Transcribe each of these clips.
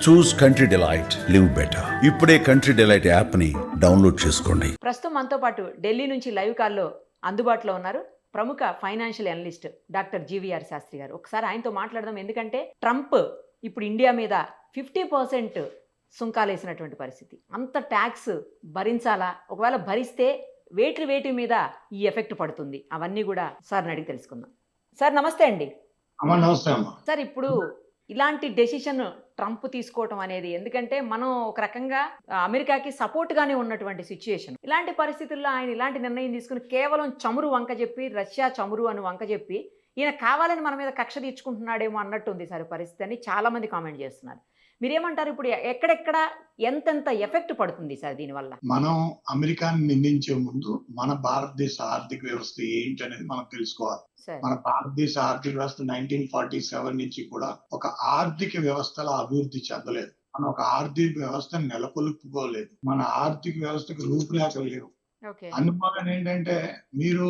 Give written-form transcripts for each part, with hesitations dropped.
చూస్ country delight, live better. ఇప్పుడే country delight app ని download చేసుకోండి. ప్రస్తుతం మనతో పాటు ఢిల్లీ నుంచి లైవ్ కాల్లో అందుబాటులో ఉన్నారు ప్రముఖ financial analyst doctor GVR Sastri గారు. ఒకసారి ఆయనతో మాట్లాడదాం. ఎందుకంటే ట్రంప్ ఇప్పుడు ఇండియా మీద 50% సుంకాలు వేసినటువంటి పరిస్థితి. అంత ట్యాక్స్ భరించాలా? ఒకవేళ భరిస్తే వేటి మీద ఈ ఎఫెక్ట్ పడుతుంది? అవన్నీ కూడా సార్ని అడిగి తెలుసుకుందాం. సార్ నమస్తే అండి. నమస్తే అమ్మా. సార్, ఇప్పుడు ఇలాంటి డెసిషన్ ట్రంప్ తీసుకోవటం అనేది, ఎందుకంటే మనం ఒక రకంగా అమెరికాకి సపోర్ట్ గానే ఉన్నటువంటి సిచ్యుయేషన్, ఇలాంటి పరిస్థితుల్లో ఆయన ఇలాంటి నిర్ణయం తీసుకుని కేవలం చమురు వంక చెప్పి, రష్యా చమురు అని వంక చెప్పి ఈయన కావాలని మన మీద కక్ష తీర్చుకుంటున్నాడేమో అన్నట్టుంది సార్ పరిస్థితి అని చాలా మంది కామెంట్ చేస్తున్నారు. మీరేమంటారు? ఇప్పుడు ఎక్కడెక్కడ ఎంతెంత ఎఫెక్ట్ పడుతుంది సార్ దీనివల్ల? మనం అమెరికాని నిందించే ముందు మన భారతదేశ ఆర్థిక వ్యవస్థ ఏంటి అనేది మనం తెలుసుకోవాలి. మన భారతదేశ ఆర్థిక వ్యవస్థ 1947 నుంచి కూడా ఒక ఆర్థిక వ్యవస్థల అభివృద్ధి చెందలేదు. మనం ఒక ఆర్థిక వ్యవస్థను నెలకొల్పుకోలేదు. మన ఆర్థిక వ్యవస్థకు రూపురేఖలు లేవు. అందువలన ఏంటంటే, మీరు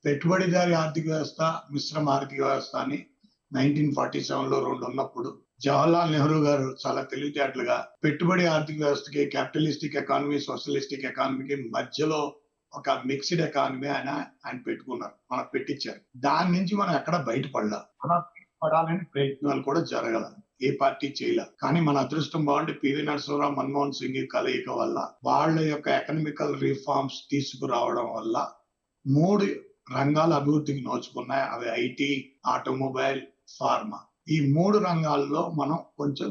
పెట్టుబడిదారి ఆర్థిక వ్యవస్థ, మిశ్రమ ఆర్థిక వ్యవస్థ అని 1947లో రెండు ఉన్నప్పుడు జవహర్లాల్ నెహ్రూ గారు చాలా తెలివితేటలుగా పెట్టుబడి ఆర్థిక వ్యవస్థకి, క్యాపిటలిస్టిక్ ఎకానమీ, సోషలిస్టిక్ ఎకానమీకి మధ్యలో ఒక మిక్స్డ్ ఎకానమీ ఆయన పెట్టుకున్నారు, మనకు పెట్టించారు. దాని నుంచి మనం ఎక్కడ బయటపడలా. అలా బయటపడాలని ప్రయత్నాలు కూడా జరగల, ఏ పార్టీ చేయలే. కానీ మన అదృష్టం బాగుంటే పివి నరసింహరావు, మన్మోహన్ సింగ్ కలయిక వల్ల, వాళ్ళ యొక్క ఎకనామికల్ రిఫార్మ్స్ తీసుకురావడం వల్ల 3 రంగాలు అభివృద్ధికి నోచుకున్నాయి. అవి ఐటీ, ఆటోమొబైల్, ఫార్మా. ఈ 3 రంగాల్లో మనం కొంచెం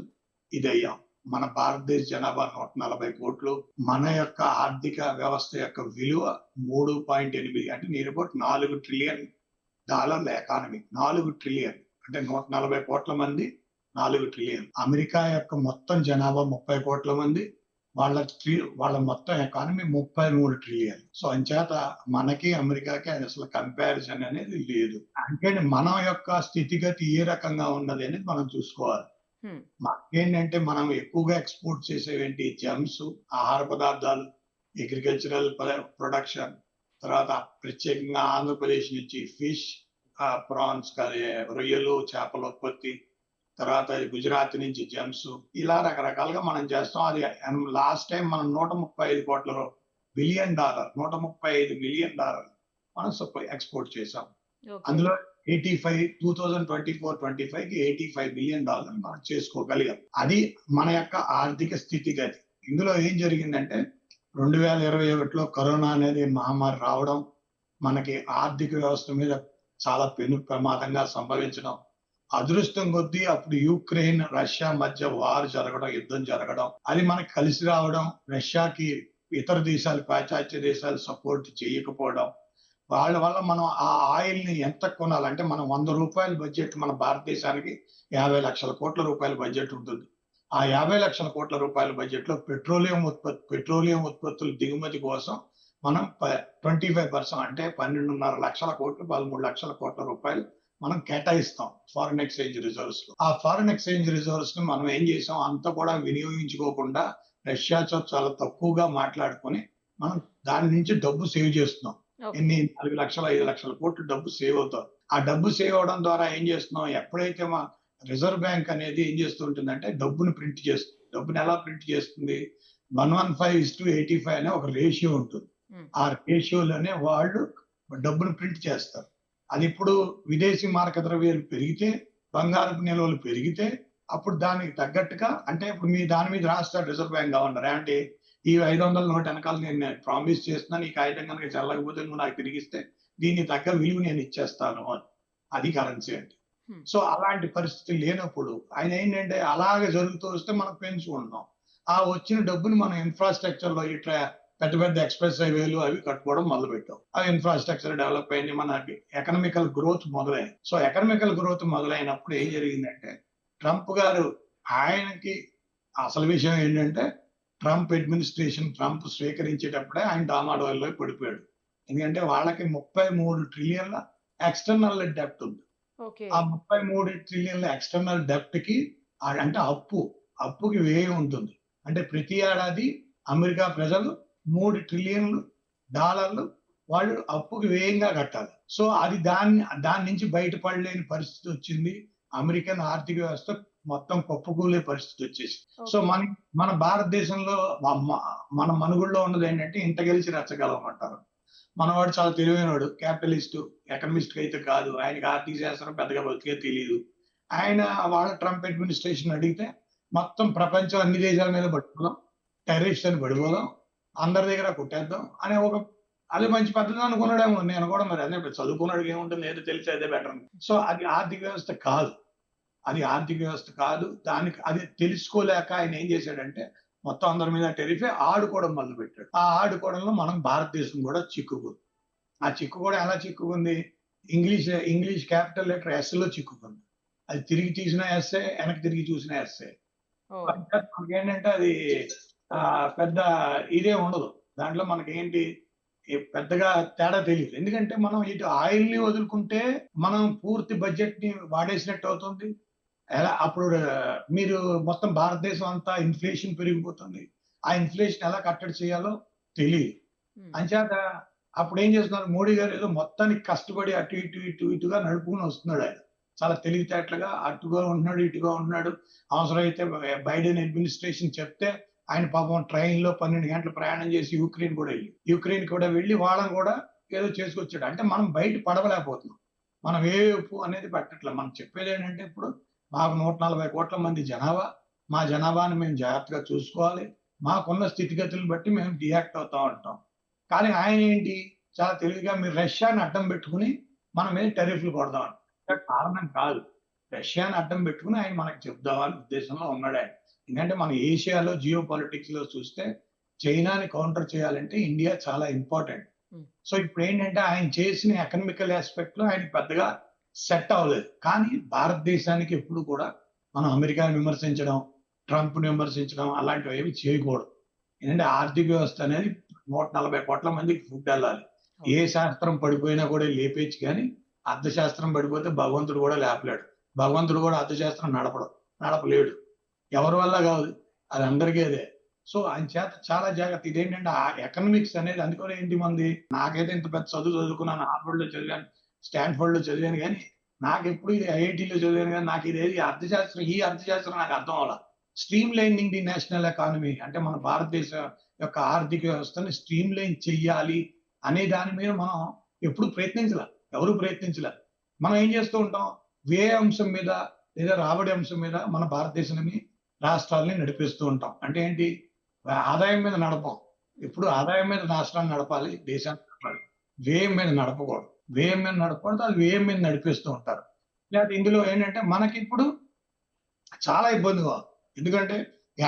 ఇదయ్యాం. మన భారతదేశ జనాభా 140 కోట్లు. మన యొక్క ఆర్థిక వ్యవస్థ యొక్క విలువ 3.8, అంటే near about $4 trillion economy. 4 trillion అంటే 140 కోట్ల మంది, 4 ట్రిలియన్. అమెరికా యొక్క మొత్తం జనాభా 30 కోట్ల మంది, వాళ్ళ మొత్తం ఎకానమీ 33 ట్రిలియన్. సో అంచేత మనకి అమెరికాకి అసలు కంపారిజన్ అనేది లేదు. అంటే మన యొక్క స్థితిగతి ఏ రకంగా ఉన్నది అనేది మనం చూసుకోవాలి. మాకేంటంటే, మనం ఎక్కువగా ఎక్స్పోర్ట్ చేసేవేంటి? జెమ్స్, ఆహార పదార్థాలు, అగ్రికల్చరల్ ప్రొడక్షన్. తర్వాత ప్రత్యేకంగా ఆంధ్రప్రదేశ్ నుంచి ఫిష్, ప్రాన్స్, రొయ్యలు, చేపల ఉత్పత్తి. తర్వాత గుజరాత్ నుంచి జెమ్స్. ఇలా రకరకాలుగా మనం చేస్తాం. అది లాస్ట్ టైం మనం $135 బిలియన్, $135 మిలియన్ మనం ఎక్స్పోర్ట్ చేసాం. అందులో 2024-25కి $85 బిలియన్ మనం చేసుకోగలిగాం. అది మన యొక్క ఆర్థిక స్థితిగతి. ఇందులో ఏం జరిగిందంటే, 2021లో కరోనా అనేది మహమ్మారి రావడం, మనకి ఆర్థిక వ్యవస్థ మీద చాలా పెను ప్రమాదంగా సంభవించడం. అదృష్టం కొద్దీ అప్పుడు యుక్రెయిన్, రష్యా మధ్య వార్ జరగడం, యుద్ధం జరగడం, అది మనకి కలిసి రావడం. రష్యాకి ఇతర దేశాలు, పాశ్చాత్య దేశాలు సపోర్ట్ చేయకపోవడం, వాళ్ళ వల్ల మనం ఆ ఆయిల్ ని ఎంత కొనాలంటే, మనం $100 బడ్జెట్, మన భారతదేశానికి 50 లక్షల కోట్ల రూపాయల బడ్జెట్ ఉంటుంది. ఆ 50 లక్షల కోట్ల రూపాయల బడ్జెట్ లో పెట్రోలియం ఉత్పత్తుల దిగుమతి కోసం మనం 25%, అంటే 12.5 లక్షల కోట్లు, 13 లక్షల కోట్ల రూపాయలు మనం కేటాయిస్తాం ఫారిన్ ఎక్స్చేంజ్ రిజర్వ్స్ లో. ఆ ఫారిన్ ఎక్స్చేంజ్ రిజర్వ్స్ ని మనం ఏం చేసాం, అంతా కూడా వినియోగించుకోకుండా రష్యాతో చాలా తక్కువగా మాట్లాడుకొని మనం దాని నుంచి డబ్బు సేవ్ చేస్తున్నాం. ఎన్ని 4 లక్షల 5 లక్షల కోట్లు డబ్బు సేవ్ అవుతాం. ఆ డబ్బు సేవ్ అవడం ద్వారా ఏం చేస్తున్నాం, ఎప్పుడైతే మా రిజర్వ్ బ్యాంక్ అనేది ఏం చేస్తుంటుందంటే, డబ్బుని ప్రింట్ చేస్తుంది. డబ్బుని ఎలా ప్రింట్ చేస్తుంది? 115:85 అనే ఒక రేషియో ఉంటుంది. ఆ రేషియోలోనే వాళ్ళు డబ్బును ప్రింట్ చేస్తారు. అది ఇప్పుడు విదేశీ మారక ద్రవ్యాలు పెరిగితే, బంగారపు నిల్వలు పెరిగితే, అప్పుడు దానికి తగ్గట్టుగా, అంటే ఇప్పుడు మీ దాని మీద రాస్తారు రిజర్వ్ బ్యాంక్ గవర్నర్, అంటే ఈ 500 నోట్ వెనకాల నేను ప్రామిస్ చేస్తున్నాను, ఈ కాగితం కనుక చెల్లకపోతే నువ్వు నాకు తిరిగిస్తే దీన్ని తగ్గ విలువ నేను ఇచ్చేస్తాను అని. అది కరెన్సీ అంటే. సో అలాంటి పరిస్థితి లేనప్పుడు ఆయన ఏంటంటే, అలాగే జరుగుతూ వస్తే మనం పెంచుకుంటున్నాం. ఆ వచ్చిన డబ్బుని మనం ఇన్ఫ్రాస్ట్రక్చర్ లో, ఇట్లా పెద్ద ఎక్స్ప్రెస్ హైవేలు అవి కట్టుకోవడం మొదలు పెట్టాం. ఆ ఇన్ఫ్రాస్ట్రక్చర్ డెవలప్ అయింది, మనకి ఎకనామికల్ గ్రోత్ మొదలైంది. సో ఎకనామికల్ గ్రోత్ మొదలైనప్పుడు ఏం జరిగిందంటే, ట్రంప్ గారు, ఆయనకి అసలు విషయం ఏంటంటే, ట్రంప్ స్వీకరించేటప్పుడే ఆయన డామాడోల్లో పడిపోయాడు. ఎందుకంటే వాళ్ళకి 33 ట్రిలియన్ల ఎక్స్టర్నల్ డెప్ట్ ఉంది. ఆ 33 ట్రిలియన్ల ఎక్స్టర్నల్ డెప్ట్ కి, అంటే అప్పుకి వ్యయం ఉంటుంది. అంటే ప్రతి ఏడాది అమెరికా ప్రజలు $3 ట్రిలియన్ వాళ్ళు అప్పుకి వ్యయంగా కట్టాలి. సో అది దాని నుంచి బయటపడలేని పరిస్థితి వచ్చింది. అమెరికన్ ఆర్థిక వ్యవస్థ మొత్తం కుప్పకూలే పరిస్థితి వచ్చేసి. సో మన భారతదేశంలో మన మనుగుల్లో ఉన్నది ఏంటంటే ఇంట గెలిచి రెచ్చగలం అంటారు. మనవాడు చాలా తెలివైనవాడు, క్యాపిటలిస్టు, ఎకనమిస్ట్ అయితే కాదు, ఆయనకి ఆర్థిక శాస్త్రం పెద్దగా బతికే తెలియదు. ఆయన వాళ్ళ ట్రంప్ అడ్మినిస్ట్రేషన్ అడిగితే మొత్తం ప్రపంచం అన్ని దేశాల మీద పట్టుకోదాం, టెర్రరిస్ట్ అని పడిపోదాం, అందరి దగ్గర కొట్టేద్దాం అనే అది మంచి పద్ధతి అనుకున్నాడేమో. నేను కూడా మరి అదే చదువుకున్నాడు ఏముంటుంది, ఏదో తెలిసి అదే బెటర్. సో అది ఆర్థిక వ్యవస్థ కాదు, అది ఆర్థిక వ్యవస్థ కాదు. దానికి అది తెలుసుకోలేక ఆయన ఏం చేశాడంటే మొత్తం అందరి మీద టెరిఫే ఆడుకోవడం మొదలు పెట్టాడు. ఆ ఆడుకోవడంలో మనం భారతదేశం కూడా చిక్కుకుంది. ఆ చిక్కుకోవడం ఎలా చిక్కుకుంది? ఇంగ్లీష్ క్యాపిటల్ లెటర్ ఎస్ లో చిక్కుకుంది. అది తిరిగి తీసిన ఎస్ఏ, వెనక్కి తిరిగి చూసిన ఎస్ఏ. మనకేంటంటే అది పెద్ద ఇదే ఉండదు దాంట్లో. మనకేంటి పెద్దగా తేడా తెలియదు. ఎందుకంటే మనం ఇటు ఆయిల్ ని వదులుకుంటే మనం పూర్తి బడ్జెట్ ని వాడేసినట్టు అవుతుంది. ఎలా అప్పుడు మీరు మొత్తం భారతదేశం అంతా ఇన్ఫ్లేషన్ పెరిగిపోతుంది. ఆ ఇన్ఫ్లేషన్ ఎలా కట్టడి చేయాలో తెలియదు. అంచేత అప్పుడు ఏం చేస్తున్నారు, మోడీ గారు ఏదో మొత్తానికి కష్టపడి ఇటుగా నడుపుకుని వస్తున్నాడు. ఆయన చాలా తెలివితేటలుగా అటుగా ఉంటున్నాడు, ఇటుగా ఉంటున్నాడు. అవసరమైతే బైడెన్ అడ్మినిస్ట్రేషన్ చెప్తే ఆయన పాపం ట్రైన్ లో 12 గంటలు ప్రయాణం చేసి యుక్రెయిన్ కూడా వెళ్ళి వాళ్ళని కూడా ఏదో చేసుకొచ్చాడు. అంటే మనం బయట పడవలేకపోతున్నాం. మనం ఏ ఉప్పు అనేది పెట్టట్లేదు. మనం చెప్పేది ఏంటంటే ఇప్పుడు మాకు 140 కోట్ల మంది జనాభా, మా జనాభాని మేము జాగ్రత్తగా చూసుకోవాలి, మాకున్న స్థితిగతులను బట్టి మేము రియాక్ట్ అవుతా ఉంటాం. కానీ ఆయన ఏంటి చాలా తెలివిగా మీరు రష్యాని అడ్డం పెట్టుకుని మనం మీద టెరిఫ్లు కొడదాం కారణం కాదు. రష్యాని అడ్డం పెట్టుకుని ఆయన మనకు చెప్దామని ఉద్దేశంలో ఉన్నాడు ఆయన. ఎందుకంటే మన ఏషియాలో జియో పాలిటిక్స్ లో చూస్తే చైనాని కౌంటర్ చేయాలంటే ఇండియా చాలా ఇంపార్టెంట్. సో ఇప్పుడు ఏంటంటే ఆయన చేసిన ఎకనామికల్ ఆస్పెక్ట్ లో ఆయన పెద్దగా సెట్ అవ్వలేదు. కానీ భారతదేశానికి ఎప్పుడు కూడా మనం అమెరికాని విమర్శించడం, ట్రంప్ ని విమర్శించడం అలాంటివి ఏమి చేయకూడదు. ఎందుకంటే ఆర్థిక వ్యవస్థ అనేది 140 కోట్ల మందికి ఫుడ్ వెళ్ళాలి. ఏ శాస్త్రం పడిపోయినా కూడా లేపేచ్చు, కానీ అర్థశాస్త్రం పడిపోతే భగవంతుడు కూడా లేపలేడు. భగవంతుడు కూడా అర్థశాస్త్రం నడపలేడు. ఎవరి వల్ల కాదు, అది అందరికీ అదే. సో ఆయన చేత చాలా జాగ్రత్త. ఇదేంటంటే ఆ ఎకనామిక్స్ అనేది అందుకని ఏంటి మంది, నాకైతే ఇంత పెద్ద చదువుకున్నాను, హార్వర్డ్ లో చదివాను, స్టాన్ఫోర్డ్ లో చదివాను, కానీ నాకు ఎప్పుడు ఇది ఐఐటీలో చదివాను, కానీ నాకు ఇది అర్థశాస్త్రం నాకు అర్థం అవ్వాలి. Stream lining the national economy అంటే మన భారతదేశ యొక్క ఆర్థిక వ్యవస్థని స్ట్రీమ్ లైన్ చెయ్యాలి అనే దాని మీద మనం ఎప్పుడు ఎవరు ప్రయత్నించలే. మనం ఏం చేస్తూ ఉంటాం, వ్యయ అంశం మీద లేదా రాబడి అంశం మీద మన భారతదేశాన్ని రాష్ట్రాలని నడిపిస్తూ ఉంటాం. అంటే ఏంటి, ఆదాయం మీద నడపం. ఎప్పుడు ఆదాయం మీద రాష్ట్రాన్ని నడపాలి, దేశాన్ని నడపాలి. వ్యయం మీద నడపకూడదు. అది వ్యయం మీద నడిపిస్తూ ఉంటారు. లేదా ఇందులో ఏంటంటే మనకి ఇప్పుడు చాలా ఇబ్బందిగా, ఎందుకంటే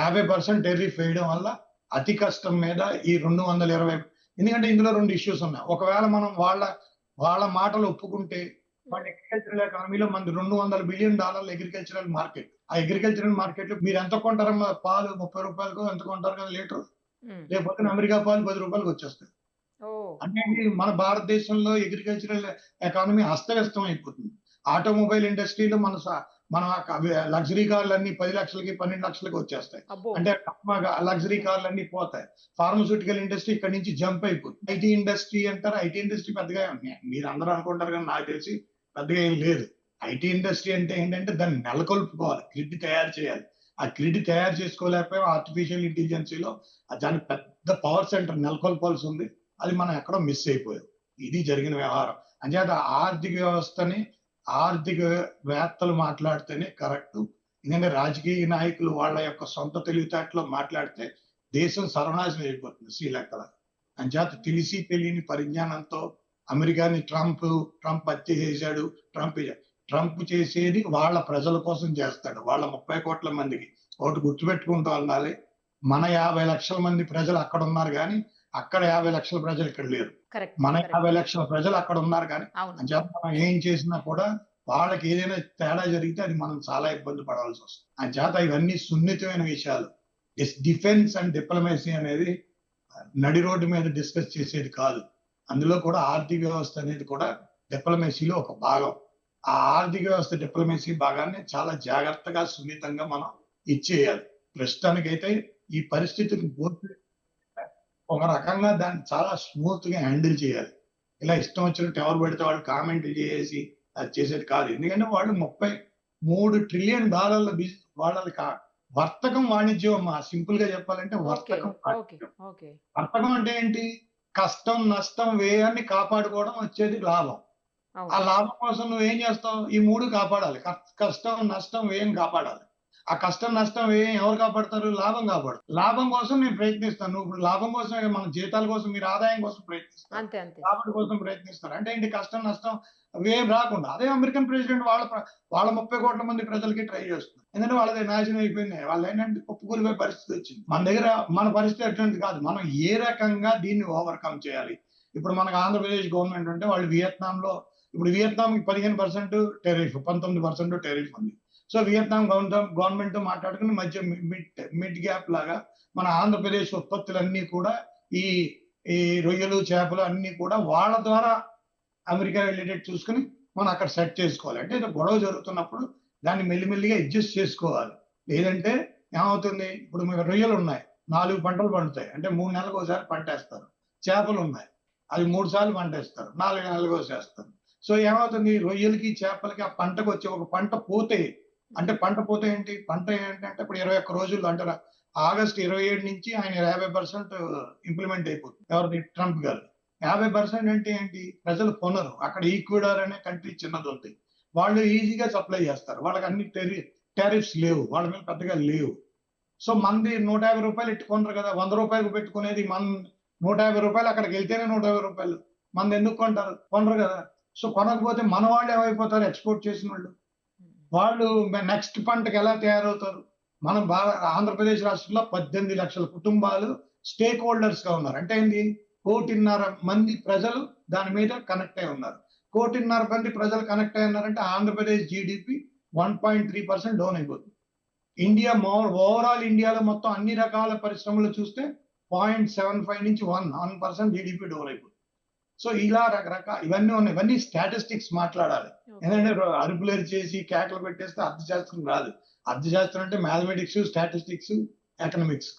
50% టెర్రిఫ్ వేయడం వల్ల అతి కష్టం మీద ఈ 220. ఎందుకంటే ఇందులో 2 ఇష్యూస్ ఉన్నాయి. ఒకవేళ మనం వాళ్ళ మాటలు ఒప్పుకుంటే వాళ్ళ అగ్రికల్చరల్ ఎకానమీలో మనది $200 బిలియన్ అగ్రికల్చరల్ మార్కెట్. ఆ అగ్రికల్చరల్ మార్కెట్ లో మీరు ఎంత కొంటారమ్మా, పాలు 30 రూపాయలకు ఎంత కొంటారు కదా లీటర్, లేకపోతే అమెరికా పాలు 10 రూపాయలకు వచ్చేస్తాయి. అంటే మన భారతదేశంలో అగ్రికల్చరల్ ఎకానమీ అస్తవ్యస్తం అయిపోతుంది. ఆటోమొబైల్ ఇండస్ట్రీలో మన లగ్జరీ కార్లన్నీ 10 లక్షలకి 12 లక్షలకి వచ్చేస్తాయి. అంటే లగ్జరీ కార్లన్నీ పోతాయి. ఫార్మస్యూటికల్ ఇండస్ట్రీ ఇక్కడ నుంచి జంప్ అయిపోతుంది. ఐటీ ఇండస్ట్రీ అంటారు, ఐటీ ఇండస్ట్రీ పెద్దగా మీరు అందరూ అనుకుంటారు, కానీ నాకు తెలిసి పెద్దగా ఏం లేదు. ఐటీ ఇండస్ట్రీ అంటే ఏంటంటే దాన్ని నెలకొల్పుకోవాలి, గ్రిడ్ తయారు చేయాలి. ఆ గ్రిడ్ తయారు చేసుకోలేకపోయి ఆర్టిఫిషియల్ ఇంటెలిజెన్సీలో దాని పెద్ద పవర్ సెంటర్ నెలకొల్పాల్సి ఉంది. అది మనం ఎక్కడో మిస్ అయిపోయాం. ఇది జరిగిన వ్యవహారం. అంచేత ఆర్థిక వ్యవస్థని ఆర్థికవేత్తలు మాట్లాడితేనే కరెక్ట్. ఎందుకంటే రాజకీయ నాయకులు వాళ్ళ యొక్క సొంత తెలివితేటలో మాట్లాడితే దేశం సర్వనాశనం అయిపోతుంది శ్రీలంకల. అంచేత తెలిసి తెలియని పరిజ్ఞానంతో అమెరికాని ట్రంప్ హత్య చేశాడు. ట్రంప్ చేసేది వాళ్ళ ప్రజల కోసం చేస్తాడు, వాళ్ళ 30 కోట్ల మందికి. ఒకటి గుర్తుపెట్టుకుంటూ ఉండాలి, మన 50 లక్షల మంది ప్రజలు అక్కడ ఉన్నారు, కానీ అక్కడ 50 లక్షల ప్రజలు ఇక్కడ లేరు. మన 50 లక్షల ప్రజలు అక్కడ ఉన్నారు, కానీ మనం ఏం చేసినా కూడా వాళ్ళకి ఏదైనా తేడా జరిగితే అది మనం చాలా ఇబ్బంది పడాల్సి వస్తుంది. అంచేత ఇవన్నీ సున్నితమైన విషయాలు. డిఫెన్స్ అండ్ డిప్లొమసీ అనేది నడి రోడ్డు మీద డిస్కస్ చేసేది కాదు. అందులో కూడా ఆర్థిక వ్యవస్థ అనేది కూడా డిప్లొమసీలో ఒక భాగం. ఆ ఆర్థిక వ్యవస్థ డిప్లొమసీ భాగాన్ని చాలా జాగ్రత్తగా సున్నితంగా మనం ఇచ్చేయాలి. ప్రస్తుతానికైతే ఈ పరిస్థితిని ఒక రకంగా దాన్ని చాలా స్మూత్ గా హ్యాండిల్ చేయాలి. ఇలా ఇష్టం వచ్చినట్టు ఎవరు పెడితే వాళ్ళు కామెంట్లు చేసి అది చేసేది కాదు. ఎందుకంటే వాళ్ళు $33 ట్రిలియన్ వాళ్ళది వర్తకం వాణిజ్యం అమ్మా. సింపుల్ గా చెప్పాలంటే ఓకే వర్తకం ఓకే వాణిజ్యం. ఓకే వర్తకం అంటే ఏంటి? కష్టం, నష్టం, వ్యయాన్ని కాపాడుకోవడం వచ్చేది లాభం. ఆ అవును లాభం కోసం నువ్వేం చేస్తావు? ఈ 3 కాపాడాలి. కష్టం, నష్టం, వ్యయం కాపాడాలి. ఆ కష్టం, నష్టం, వ్యయం ఎవరు కాపాడతారు? లాభం కాపాడు. లాభం కోసం నేను ప్రయత్నిస్తాను. నువ్వు ఇప్పుడు లాభం కోసమే, మన జీతాల కోసం, మీరు ఆదాయం కోసం ప్రయత్నిస్తారు. అంతే అంతే రాబడి కోసం ప్రయత్నిస్తారు. అంటే ఏంటి? కష్టం, నష్టం, వ్యయం రాకుండా. అదే అమెరికన్ ప్రెసిడెంట్ వాళ్ళ 30 కోట్ల మంది ప్రజలకి ట్రై చేస్తున్నారు. ఎందుకంటే వాళ్ళది నాశనం అయిపోయింది. వాళ్ళు ఏంటంటే కుప్పకూలిపోయే పరిస్థితి వచ్చింది. మన దగ్గర మన పరిస్థితి అటువంటిది కాదు. మనం ఏ రకంగా దీన్ని ఓవర్కమ్ చేయాలి? ఇప్పుడు మనకు ఆంధ్రప్రదేశ్ గవర్నమెంట్ అంటే వాళ్ళు వియత్నాంలో, ఇప్పుడు వియత్నాంకి 15% టెరిఫ్, 19% టెరిఫ్ ఉంది. సో వియత్నాం గవర్నమెంట్ తో మాట్లాడుకుని మధ్య మిడ్ గ్యాప్ లాగా మన ఆంధ్రప్రదేశ్ ఉత్పత్తులన్నీ కూడా ఈ ఈ రొయ్యలు, చేపలు అన్ని కూడా వాళ్ళ ద్వారా అమెరికా వెళ్ళేటట్టు చూసుకుని మనం అక్కడ సెట్ చేసుకోవాలి. అంటే ఏదో గొడవ జరుగుతున్నప్పుడు దాన్ని మెల్లిమెల్లిగా అడ్జస్ట్ చేసుకోవాలి. లేదంటే ఏమవుతుంది? ఇప్పుడు మీకు రొయ్యలు ఉన్నాయి, 4 పంటలు పండుతాయి. అంటే 3 నెలలకు ఒకసారి పంట వేస్తారు. చేపలు ఉన్నాయి, అది 3 సార్లు పంట వేస్తారు, 4 నెలలకు వేసేస్తారు. సో ఏమవుతుంది? రొయ్యలకి, చేపలకి ఆ పంటకు వచ్చే ఒక పంట పోతే, అంటే పంట పోతే ఏంటి? పంట ఏంటంటే ఇప్పుడు 21 రోజుల్లో, అంటే ఆగస్టు 27 నుంచి ఆయన 50% ఇంప్లిమెంట్ అయిపోతుంది. ఎవరిది? ట్రంప్ గారు. 50% అంటే ఏంటి? ప్రజలు కొనరు. అక్కడ ఈక్వెడార్ అనే కంట్రీ చిన్నది ఉంది. వాళ్ళు ఈజీగా సప్లై చేస్తారు. వాళ్ళకి అన్ని టారిఫ్స్ లేవు, వాళ్ళ మీద పెద్దగా లేవు. సో మనది ₹150 ఎట్టి కొనరు కదా. ₹100 పెట్టుకునేది మన ₹150, అక్కడికి వెళ్తేనే ₹150. మనది ఎందుకు కొంటారు? కొనరు కదా. సో కొనకపోతే మన వాళ్ళు ఏమైపోతారు? ఎక్స్పోర్ట్ చేసిన వాళ్ళు. వాళ్ళు నెక్స్ట్ పంటకి ఎలా తయారవుతారు? మనం బాగా ఆంధ్రప్రదేశ్ రాష్ట్రంలో 18 లక్షల కుటుంబాలు స్టేక్ హోల్డర్స్ గా ఉన్నారు. అంటే ఏంటి? 1.5 కోటి మంది ప్రజలు దాని మీద కనెక్ట్ అయి ఉన్నారు. 1.5 కోటి మంది ప్రజలు కనెక్ట్ అయి ఉన్నారంటే ఆంధ్రప్రదేశ్ జీడిపి 1.3% డౌన్ అయిపోతుంది. ఇండియా ఓవరాల్ ఇండియాలో మొత్తం అన్ని రకాల పరిశ్రమలు చూస్తే 0.75 నుంచి 1% జీడిపి డౌన్ అయిపోతుంది. సో ఇలా రకరకాల ఇవన్నీ ఉన్నాయి. ఇవన్నీ స్టాటిస్టిక్స్ మాట్లాడాలి. ఎందుకంటే అరుపులేరు చేసి కేకలు పెట్టేస్తే అర్థశాస్త్రం రాదు. అర్థశాస్త్రం అంటే మ్యాథమెటిక్స్, స్టాటిస్టిక్స్, ఎకనామిక్స్.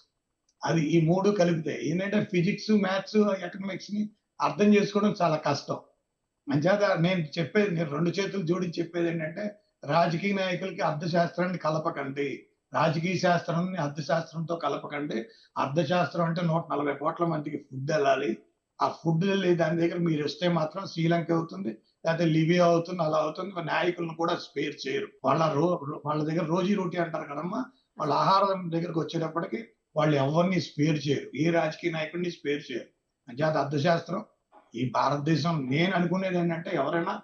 అది ఈ 3 కలిపితే ఏంటంటే ఫిజిక్స్, మ్యాథ్స్, ఎకనామిక్స్ ని అర్థం చేసుకోవడం చాలా కష్టం. అంచేత నేను 2 చేతులు జోడించి చెప్పేది ఏంటంటే, రాజకీయ నాయకులకి అర్థశాస్త్రాన్ని కలపకండి. రాజకీయ శాస్త్రాన్ని అర్థశాస్త్రంతో కలపకండి. అర్థశాస్త్రం అంటే 140 కోట్ల మందికి ఫుడ్ వెళ్ళాలి. ఆ ఫుడ్ దాని దగ్గర మీరు వస్తే మాత్రం శ్రీలంక అవుతుంది, లేకపోతే లిబియా అవుతుంది, అలా అవుతుంది. నాయకులను కూడా స్పేర్ చేయరు. వాళ్ళ దగ్గర రోజీ రోటీ అంటారు కదమ్మా. వాళ్ళ ఆహారం దగ్గరకు వచ్చేటప్పటికి వాళ్ళు ఎవరిని స్పేర్ చేయరు. ఏ రాజకీయ నాయకుడిని స్పేర్ చేయరు. అంచేత అర్థశాస్త్రం ఈ భారతదేశం, నేను అనుకునేది ఏంటంటే, ఎవరైనా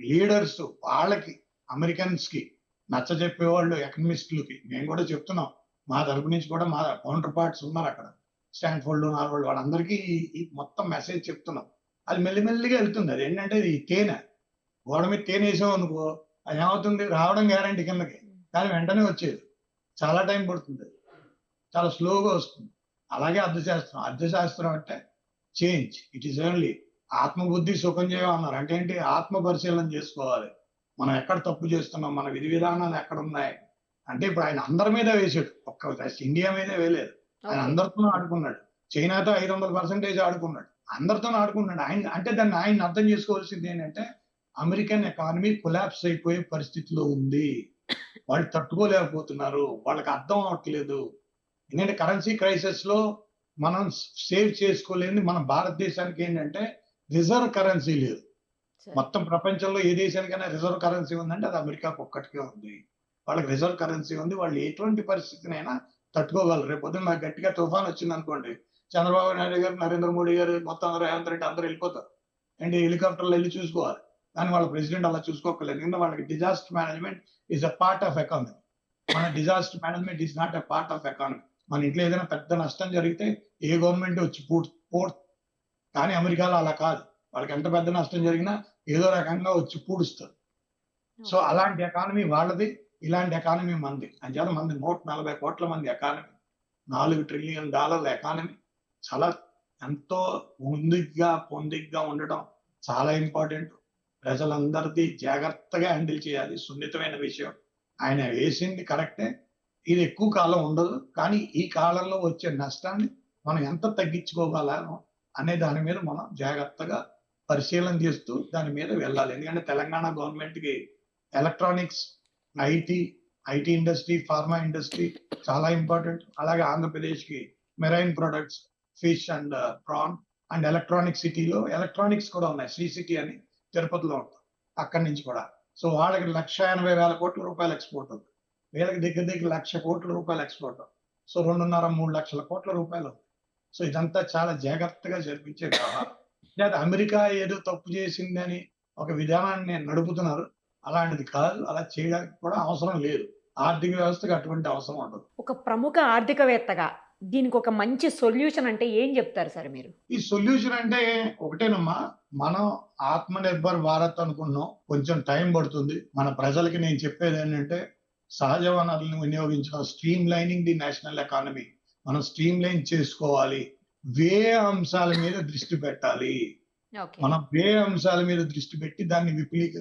లీడర్స్ వాళ్ళకి, అమెరికన్స్ కి నచ్చ చెప్పేవాళ్ళు, ఎకనమిస్టులకి మేము కూడా చెప్తున్నాం. మా తరపు నుంచి కూడా మా కౌంటర్ పార్ట్స్ ఉన్నారు అక్కడ, స్టాన్ఫోర్డ్, హార్వర్డ్, వాళ్ళందరికీ ఈ మొత్తం మెసేజ్ చెప్తున్నాం. అది మెల్లిమెల్లిగా వెళ్తుంది. అది ఏంటంటే ఈ తేనె, గోడ మీద తేనె వేసాం అనుకో, అది ఏమవుతుంది? రావడం గ్యారంటీ కిందకి, కానీ వెంటనే వచ్చేది. చాలా టైం పడుతుంది, చాలా స్లోగా వస్తుంది. అలాగే అర్థశాస్త్రం అంటే చేంజ్. ఇట్ ఈస్ ఓన్లీ ఆత్మబుద్ధి సుఖం చేయం అన్నారు. అంటే ఏంటి? ఆత్మ పరిశీలన చేసుకోవాలి. మనం ఎక్కడ తప్పు చేస్తున్నాం, మన విధి విధానాలు ఎక్కడ ఉన్నాయి. అంటే ఇప్పుడు ఆయన అందరి మీద వేసాడు, ఒక్క ఇండియా మీదే వేయలేదు. ఆయన అందరితో ఆడుకున్నాడు. చైనాతో 500% ఆడుకున్నాడు. అందరితో ఆడుకున్నాడు. అంటే దాన్ని ఆయన అర్థం చేసుకోవాల్సింది ఏంటంటే, అమెరికన్ ఎకానమీ కొలాప్స్ అయిపోయే పరిస్థితిలో ఉంది. వాళ్ళు తట్టుకోలేకపోతున్నారు, వాళ్ళకి అర్థం అవ్వట్లేదు. ఎందుకంటే కరెన్సీ క్రైసిస్ లో మనం సేవ్ చేసుకోలేని మన భారతదేశానికి ఏంటంటే రిజర్వ్ కరెన్సీ లేదు. మొత్తం ప్రపంచంలో ఏ దేశానికైనా రిజర్వ్ కరెన్సీ ఉందంటే అది అమెరికాకు ఒక్కటికే ఉంది. వాళ్ళకి రిజర్వ్ కరెన్సీ ఉంది. వాళ్ళు ఎటువంటి పరిస్థితినైనా తట్టుకోగలరు. రేపు పొద్దున్న నాకు గట్టిగా తుఫాన్ వచ్చింది అనుకోండి, చంద్రబాబు నాయుడు గారు, నరేంద్ర మోడీ గారు, మొత్తం రేవంత్ రెడ్డి అందరూ వెళ్ళిపోతారు. అంటే హెలికాప్టర్లో వెళ్ళి చూసుకోవాలి. కానీ వాళ్ళ ప్రెసిడెంట్ అలా చూసుకోకలేదు. ఎందుకంటే వాళ్ళకి disaster management is a part of economy. మన disaster management is not a part of economy. మన ఇంట్లో ఏదైనా పెద్ద నష్టం జరిగితే ఏ గవర్నమెంట్ వచ్చి పోడు. కానీ అమెరికాలో అలా కాదు. వాళ్ళకి ఎంత పెద్ద నష్టం జరిగినా ఏదో రకంగా వచ్చి పూడుస్తారు. సో అలాంటి ఎకానమీ వాళ్ళది, ఇలాంటి ఎకానమీ మంది. అంచేత మంది 140 కోట్ల మంది ఎకానమీ, $4 ట్రిలియన్ ఎకానమీ చాలా ఎంతో పొందిగ్గా ఉండటం చాలా ఇంపార్టెంట్. ప్రజలందరిది జాగ్రత్తగా హ్యాండిల్ చేయాలి. సున్నితమైన విషయం. ఆయన వేసింది కరెక్టే. ఇది ఎక్కువ కాలం ఉండదు, కానీ ఈ కాలంలో వచ్చే నష్టాన్ని మనం ఎంత తగ్గించుకోగలము అనే దాని మీద మనం జాగ్రత్తగా పరిశీలన చేస్తూ దాని మీద వెళ్ళాలి. ఎందుకంటే తెలంగాణ గవర్నమెంట్ కి electronics, IT, IT industry, pharma industry చాలా ఇంపార్టెంట్. అలాగే ఆంధ్రప్రదేశ్కి marine products, fish and prawn and electronic సిటీలో ఎలక్ట్రానిక్స్ కూడా ఉన్నాయి. శ్రీ సిటీ అని తిరుపతిలో ఉంటుంది, అక్కడి నుంచి కూడా. సో వాళ్ళకి 1,80,000 కోట్ల రూపాయలు ఎక్స్పోర్ట్ ఉంది. వీళ్ళకి దగ్గర దగ్గర 1,00,000 కోట్ల రూపాయలు ఎక్స్పోర్ట్. సో 2.5-3 లక్షల కోట్ల రూపాయలు. సో ఇదంతా చాలా జాగ్రత్తగా జరిపించే వ్యవహారం. లేదా అమెరికా ఏదో తప్పు చేసిందని ఒక విధానాన్ని నడుపుతున్నారు. అలాంటిది కాదు, అలా చేయడానికి కూడా అవసరం లేదు. ఆర్థిక వ్యవస్థకు అటువంటి అవసరం ఉండదు. ఒక ప్రముఖ ఆర్థికవేత్తగా దీనికి ఒక మంచి సొల్యూషన్ అంటే ఏం చెప్తారు సార్ మీరు? ఈ సొల్యూషన్ అంటే ఒకటేనమ్మా, మనం ఆత్మనిర్భర్ భారత్ అనుకున్నాం, కొంచెం టైం పడుతుంది. మన ప్రజలకి నేను చెప్పేది ఏంటంటే, సహజ వనరులను వినియోగించడం, stream lining the national economy, మనం స్ట్రీమ్ లైన్ చేసుకోవాలి. వ్యయ అంశాల మీద దృష్టి పెట్టాలి. ఓకే. మనం వ్యయ అంశాల మీద దృష్టి పెట్టి దాన్ని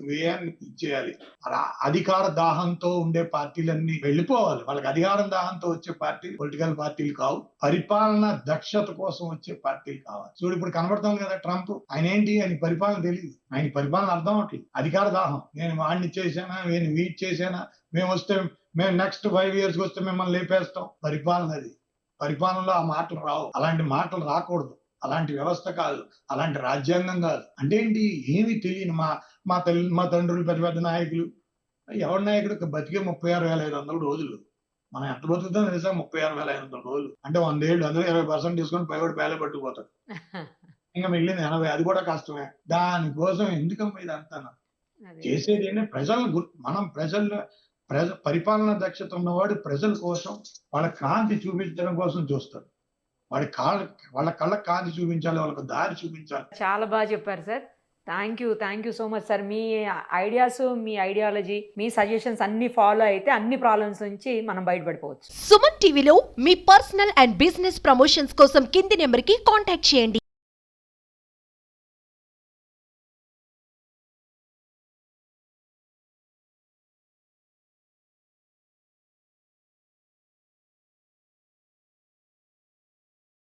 వ్యయాన్ని ఇచ్చేయాలి. అలా అధికార దాహంతో ఉండే పార్టీలన్నీ వెళ్ళిపోవాలి. వాళ్ళకి అధికారం దాహంతో వచ్చే పార్టీ పొలిటికల్ పార్టీలు కావు, పరిపాలన దక్షత కోసం వచ్చే పార్టీలు కావాలి. చూడు ఇప్పుడు కనబడుతుంది కదా ట్రంప్, ఆయన ఏంటి, ఆయన పరిపాలన తెలియదు, ఆయన పరిపాలన అర్థం అవట్లేదు. అధికార దాహం, నేను వాడిని చేశానా, నేను వీటి చేశానా, మేము నెక్స్ట్ 5 years వస్తే మిమ్మల్ని లేపేస్తాం. పరిపాలన అది. పరిపాలనలో ఆ మాటలు రావు. అలాంటి మాటలు రాకూడదు. అలాంటి వ్యవస్థ కాదు, అలాంటి రాజ్యాంగం కాదు. అంటే ఏంటి, ఏమి తెలియని మా తండ్రులు పెద్ద పెద్ద నాయకులు, ఎవరి నాయకుడు బతికే 36,500 రోజులు. మనం ఎంత బతుకుతాం తెలుసా? 36,500 రోజులు అంటే 100 ఏళ్ళు. అందులో 20% తీసుకొని పైవాడు పేల పట్టుకుపోతాడు. ఇంకా మిగిలింది 80. అది కూడా కష్టమే. దానికోసం ఎందుకమ్మా ఇదంతా? చేసేది ఏంటంటే మనం పరిపాలన దక్షత ఉన్నవాడు ప్రజల కోసం, వాళ్ళ కాంతి చూపించడం కోసం చూస్తాడు. వాళ్ళ కళ్ళకి కాంతి చూపించాలి, వాళ్ళకి దారి చూపించాలి. చాలా బాగా చెప్పారు sir. Thank you so much sir. Me ideas, me ideology, me suggestions అన్ని ఫాలో అయితే అన్ని ప్రాబ్లమ్స్ నుంచి మనం బయటపడిపోవచ్చు. సుమన్ టీవీలో మీ పర్సనల్ అండ్ బిజినెస్ ప్రమోషన్స్ కోసం కింది నెంబర్కి కాంటాక్ట్ చేయండి.